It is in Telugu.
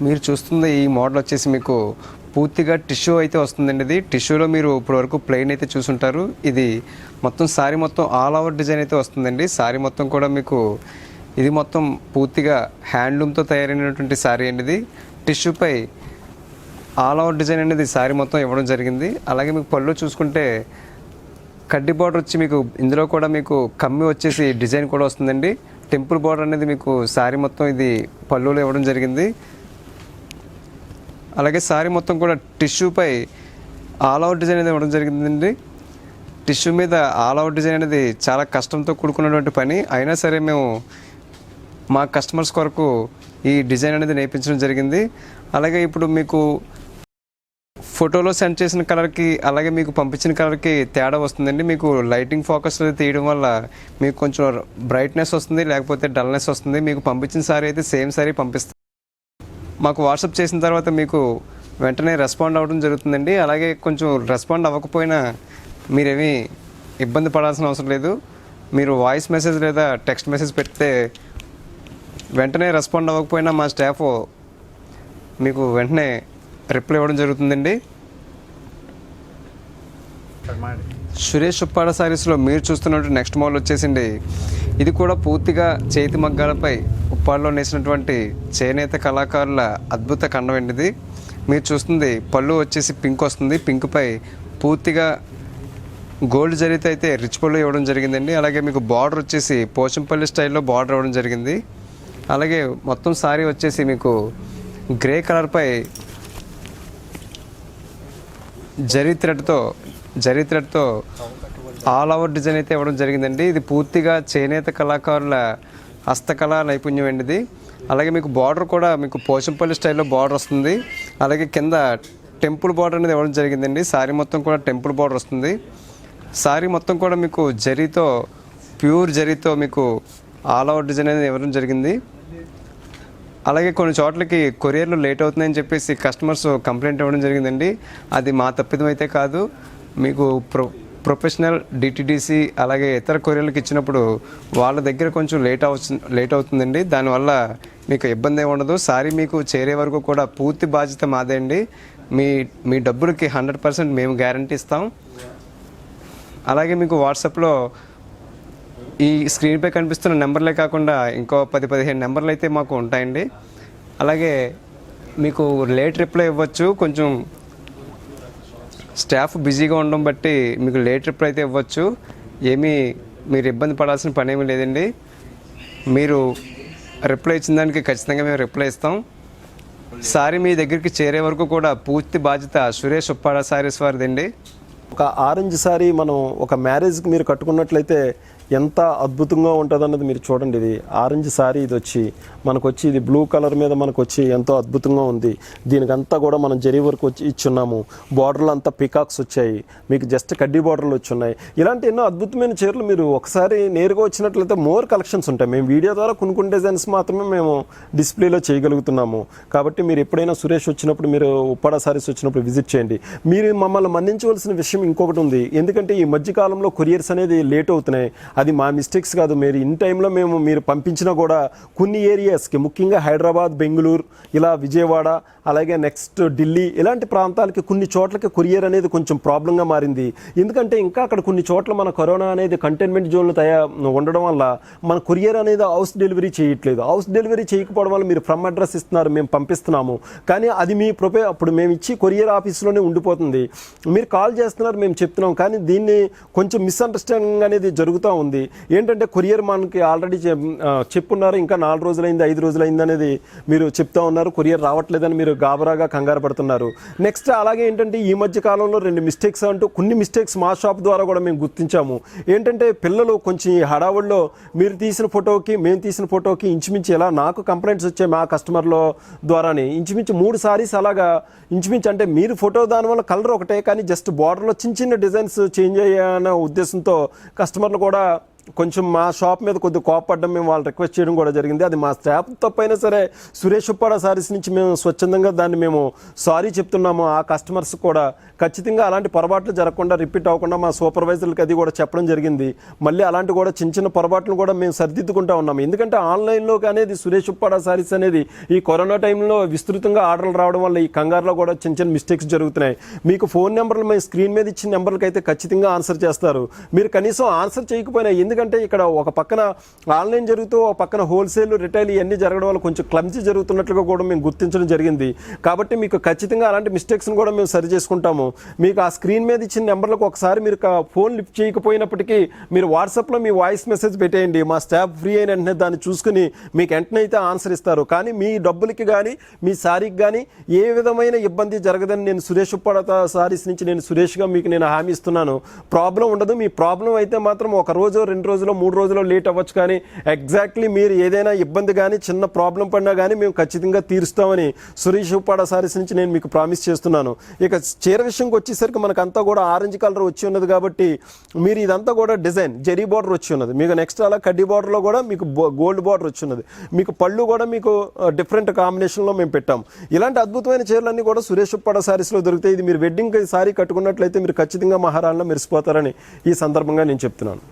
మీరు చూస్తుంది ఈ మోడల్ వచ్చేసి మీకు పూర్తిగా టిష్యూ అయితే వస్తుందండి. ఇది టిష్యూలో మీరు ఇప్పటివరకు ప్లెయిన్ అయితే చూసుంటారు. ఇది మొత్తం సారీ మొత్తం ఆల్ ఓవర్ డిజైన్ అయితే వస్తుందండి. సారీ మొత్తం కూడా మీకు ఇది మొత్తం పూర్తిగా హ్యాండ్లూమ్తో తయారైనటువంటి సారీ అండి. ఇది టిష్యూపై ఆల్ ఓవర్ డిజైన్ అనేది సారీ మొత్తం ఇవ్వడం జరిగింది. అలాగే మీకు పళ్ళు చూసుకుంటే కడ్డీ బార్డర్ వచ్చి మీకు ఇందులో కూడా మీకు కమ్మి వచ్చేసి డిజైన్ కూడా వస్తుందండి. టెంపుల్ బార్డర్ అనేది మీకు సారీ మొత్తం ఇది పళ్ళులో ఇవ్వడం జరిగింది. అలాగే సారీ మొత్తం కూడా టిష్యూపై ఆల్ ఓవర్ డిజైన్ అనేది ఇవ్వడం జరిగిందండి. టిష్యూ మీద ఆల్ ఓవర్ డిజైన్ అనేది చాలా కష్టంతో కూడుకున్నటువంటి పని. అయినా సరే మేము మా కస్టమర్స్ కొరకు ఈ డిజైన్ అనేది నేర్పించడం జరిగింది. అలాగే ఇప్పుడు మీకు ఫోటోలో సెండ్ చేసిన కలర్కి అలాగే మీకు పంపించిన కలర్కి తేడా వస్తుందండి. మీకు లైటింగ్ ఫోకస్లో తీయడం వల్ల మీకు కొంచెం బ్రైట్నెస్ వస్తుంది, లేకపోతే డల్నెస్ వస్తుంది. మీకు పంపించిన సారీ అయితే సేమ్ సారీ పంపిస్తాం. మాకు వాట్సాప్ చేసిన తర్వాత మీకు వెంటనే రెస్పాండ్ అవ్వడం జరుగుతుందండి. అలాగే కొంచెం రెస్పాండ్ అవ్వకపోయినా మీరేమీ ఇబ్బంది పడాల్సిన అవసరం లేదు. మీరు వాయిస్ మెసేజ్ లేదా టెక్స్ట్ మెసేజ్ పెడితే వెంటనే రెస్పాండ్ అవ్వకపోయినా మా స్టాఫ్ మీకు వెంటనే రిప్లై ఇవ్వడం జరుగుతుందండి. సురేష్ ఉప్పాడ సారీస్లో మీరు చూస్తున్నట్టు నెక్స్ట్ మోడల్ వచ్చేసింది. ఇది కూడా పూర్తిగా చేతి మగ్గాలపై ఉప్పాడలో నేసినటువంటి చేనేత కళాకారుల అద్భుత ఖండం అండి. ఇది మీరు చూస్తుంది పళ్ళు వచ్చేసి పింక్ వస్తుంది. పింక్పై పూర్తిగా గోల్డ్ జరీతో అయితే రిచ్ పళ్ళు ఇవ్వడం జరిగిందండి. అలాగే మీకు బార్డర్ వచ్చేసి పోచంపల్లి స్టైల్లో బార్డర్ ఇవ్వడం జరిగింది. అలాగే మొత్తం సారీ వచ్చేసి మీకు గ్రే కలర్పై జరీ థ్రెడ్తో ఆల్ ఓవర్ డిజైన్ అయితే ఇవ్వడం జరిగిందండి. ఇది పూర్తిగా చేనేత కళాకారుల హస్తకళా నైపుణ్యం అండి ఇది. అలాగే మీకు బార్డర్ కూడా మీకు పోచంపల్లి స్టైల్లో బార్డర్ వస్తుంది. అలాగే కింద టెంపుల్ బార్డర్ అనేది ఇవ్వడం జరిగిందండి. సారీ మొత్తం కూడా టెంపుల్ బార్డర్ వస్తుంది. సారీ మొత్తం కూడా మీకు జరీతో ప్యూర్ జరీతో మీకు ఆల్ ఓవర్ డిజైన్ అనేది ఇవ్వడం జరిగింది. అలాగే కొన్ని చోట్లకి కొరియర్లు లేట్ అవుతుందని చెప్పేసి కస్టమర్స్ కంప్లైంట్ ఇవ్వడం జరిగిందండి. అది మా తప్పిదం అయితే కాదు. మీకు ప్రొఫెషనల్ డిటిడిసి అలాగే ఇతర కొరియర్లకు ఇచ్చినప్పుడు వాళ్ళ దగ్గర కొంచెం లేట్ అవుతుందండి. దానివల్ల మీకు ఇబ్బంది ఏమి ఉండదు. సారీ మీకు చేరే వరకు కూడా పూర్తి బాధ్యత మాదే అండి. మీ డబ్బులకి 100% మేము గ్యారంటీ ఇస్తాం. అలాగే మీకు వాట్సాప్లో ఈ స్క్రీన్పై కనిపిస్తున్న నెంబర్లే కాకుండా ఇంకో 10-15 నెంబర్లు అయితే మాకు ఉంటాయండి. అలాగే మీకు లేట్ రిప్లై ఇవ్వచ్చు. కొంచెం స్టాఫ్ బిజీగా ఉండడం బట్టి మీకు లేట్ రిప్లై అయితే ఇవ్వచ్చు. మీరు ఇబ్బంది పడాల్సిన పని ఏమీ లేదండి. మీరు రిప్లై ఇచ్చిన దానికి ఖచ్చితంగా మేము రిప్లై ఇస్తాం. సారీ మీ దగ్గరికి చేరే వరకు కూడా పూర్తి బాధ్యత సురేష్ ఉప్పాడ సారీస్ వారిదండి. ఒక ఆరెంజ్ సారీ మనం ఒక మ్యారేజ్కి మీరు కట్టుకున్నట్లయితే ఎంత అద్భుతంగా ఉంటుంది అన్నది మీరు చూడండి. ఇది ఆరెంజ్ సారీ ఇది వచ్చి ఇది బ్లూ కలర్ మీద మనకు వచ్చి ఎంతో అద్భుతంగా ఉంది. దీనికంతా కూడా మనం జరీ వర్క్ వచ్చి ఇచ్చున్నాము. బార్డర్లు అంతా పికాక్స్ వచ్చాయి. మీకు జస్ట్ కడ్డీ బార్డర్లు వచ్చున్నాయి. ఇలాంటి ఎన్నో అద్భుతమైన చీరలు మీరు ఒకసారి నేరుగా వచ్చినట్లయితే మోర్ కలెక్షన్స్ ఉంటాయి. మేము వీడియో ద్వారా కొన్ని డిజైన్స్ మాత్రమే మేము డిస్ప్లేలో చేయగలుగుతున్నాము. కాబట్టి మీరు ఎప్పుడైనా సురేష్ వచ్చినప్పుడు మీరు ఉప్పాడ సారీస్ వచ్చినప్పుడు విజిట్ చేయండి. మీరు మమ్మల్ని మన్నించవలసిన విషయం ఇంకొకటి ఉంది. ఎందుకంటే ఈ మధ్యకాలంలో కొరియర్స్ అనేది లేట్ అవుతున్నాయి. అది మా మిస్టేక్స్ కాదు. మీరు ఇన్ టైంలో మీరు పంపించినా కూడా కొన్ని ఏరియాస్కి ముఖ్యంగా హైదరాబాద్, బెంగళూరు, ఇలా విజయవాడ, అలాగే నెక్స్ట్ ఢిల్లీ ఇలాంటి ప్రాంతాలకి కొన్ని చోట్లకి కొరియర్ అనేది కొంచెం ప్రాబ్లంగా మారింది. ఎందుకంటే ఇంకా అక్కడ కొన్ని చోట్ల మన కరోనా అనేది కంటైన్మెంట్ జోన్లు ఉండడం వల్ల మన కొరియర్ అనేది హౌస్ డెలివరీ చేయట్లేదు. హౌస్ డెలివరీ చేయకపోవడం వల్ల మీరు ఫ్రమ్ అడ్రస్ ఇస్తున్నారు, మేము పంపిస్తున్నాము, కానీ అది మీ అప్పుడు మేము ఇచ్చి కొరియర్ ఆఫీస్లోనే ఉండిపోతుంది. మీరు కాల్ చేస్తున్నారు, మేము చెప్తున్నాం, కానీ దీన్ని కొంచెం మిస్అండర్స్టాండింగ్ అనేది జరుగుతూ ఉంది. ఏంటంటే కొరియర్ మనకి ఆల్రెడీ చెప్పున్నారు, ఇంకా 4 రోజులైంది 5 రోజులైంది అనేది మీరు చెప్తా ఉన్నారు. కొరియర్ రావట్లేదని మీరు గాబరాగా కంగారు పడుతున్నారు. నెక్స్ట్ అలాగే ఏంటంటే ఈ మధ్య కాలంలో 2 మిస్టేక్స్ అంటూ కొన్ని మిస్టేక్స్ మా షాప్ ద్వారా కూడా మేము గుర్తించాము. ఏంటంటే పిల్లలు కొంచెం ఈ హడావుల్లో మీరు తీసిన ఫోటోకి మేము తీసిన ఫోటోకి ఇంచుమించు ఎలా నాకు కంప్లైంట్స్ వచ్చాయి మా కస్టమర్ల ద్వారానే. ఇంచుమించు 3 సారీస్ అలాగా ఇంచుమించు అంటే మీరు ఫోటో దానివల్ల కలర్ ఒకటే, కానీ జస్ట్ బార్డర్లో చిన్న డిజైన్స్ చేంజ్ అయ్యాయన్న ఉద్దేశంతో కస్టమర్లు కూడా కొంచెం మా షాప్ మీద కొద్దిగా కోపపడ్డం, మేము వాళ్ళు రిక్వెస్ట్ చేయడం కూడా జరిగింది. అది మా స్టాఫ్ తప్పైనా సరే సురేష్ ఉప్పాడ సారీస్ నుంచి మేము స్వచ్ఛందంగా దాన్ని మేము సారీ చెప్తున్నాము. ఆ కస్టమర్స్ కూడా ఖచ్చితంగా అలాంటి పొరపాట్లు జరగకుండా, రిపీట్ అవ్వకుండా మా సూపర్వైజర్లకి అది కూడా చెప్పడం జరిగింది. మళ్ళీ అలాంటి కూడా చిన్న చిన్న పొరపాట్లు కూడా మేము సరిదిద్దుకుంటా ఉన్నాము. ఎందుకంటే ఆన్లైన్లో అనేది సురేష్ ఉప్పాడ సారీస్ అనేది ఈ కరోనా టైంలో విస్తృతంగా ఆర్డర్లు రావడం వల్ల ఈ కంగారులో కూడా చిన్న చిన్న మిస్టేక్స్ జరుగుతున్నాయి. మీకు ఫోన్ నెంబర్లు మేము స్క్రీన్ మీద ఇచ్చిన నెంబర్లకి అయితే ఖచ్చితంగా ఆన్సర్ చేస్తారు. మీరు కనీసం ఆన్సర్ చేయకపోయినా, ఎందుకంటే ఇక్కడ ఒక పక్కన ఆన్లైన్ జరుగుతూ ఒక పక్కన హోల్సేల్, రిటైల్ ఇవన్నీ జరగడం వల్ల కొంచెం క్లమ్జీ జరుగుతున్నట్లుగా కూడా మేము గుర్తించడం జరిగింది. కాబట్టి మీకు ఖచ్చితంగా అలాంటి మిస్టేక్స్ని కూడా మేము సరి చేసుకుంటాము. మీకు ఆ స్క్రీన్ మీద ఇచ్చిన నెంబర్లకు ఒకసారి మీరు ఫోన్ లిఫ్ట్ చేయకపోయినప్పటికీ మీరు వాట్సాప్లో మీ వాయిస్ మెసేజ్ పెట్టేయండి. మా స్టాఫ్ ఫ్రీ అయిన వెంటనే దాన్ని చూసుకుని మీకు వెంటనే అయితే ఆన్సర్ ఇస్తారు. కానీ మీ డబ్బులకి కానీ మీ సారీకి కానీ ఏ విధమైన ఇబ్బంది జరగదని నేను సురేష్ ఉప్పాడ సారీస్ నుంచి నేను సురేష్గా మీకు నేను హామీ ఇస్తున్నాను. ప్రాబ్లం ఉండదు. మీ ప్రాబ్లం అయితే మాత్రం ఒక రోజు, 2 రోజులు, 3 రోజులు లేట్ అవ్వచ్చు, కానీ ఎగ్జాక్ట్లీ మీరు ఏదైనా ఇబ్బంది కానీ చిన్న ప్రాబ్లం పడినా కానీ మేము ఖచ్చితంగా తీరుస్తామని సురేష్ ఉప్పాడ సారీస్ నుంచి నేను మీకు ప్రామిస్ చేస్తున్నాను. ఇక చీర విషయంకి వచ్చేసరికి మనకంతా కూడా ఆరెంజ్ కలర్ వచ్చి ఉన్నది కాబట్టి మీరు ఇదంతా కూడా డిజైన్ జరీ బార్డర్ వచ్చి ఉన్నది. మీకు నెక్స్ట్ అలా కడ్డీ బార్డర్లో కూడా మీకు గోల్డ్ బార్డర్ వచ్చి ఉన్నది. మీకు పళ్ళు కూడా మీకు డిఫరెంట్ కాంబినేషన్లో మేము పెట్టాం. ఇలాంటి అద్భుతమైన చీరలన్నీ కూడా సురేష్ ఉప్పాడ సారీస్లో దొరుకుతాయి. ఇది మీరు వెడ్డింగ్ సారీ కట్టుకున్నట్లయితే మీరు ఖచ్చితంగా మహారాణిలో మెరిసిపోతారని ఈ సందర్భంగా నేను చెప్తున్నాను.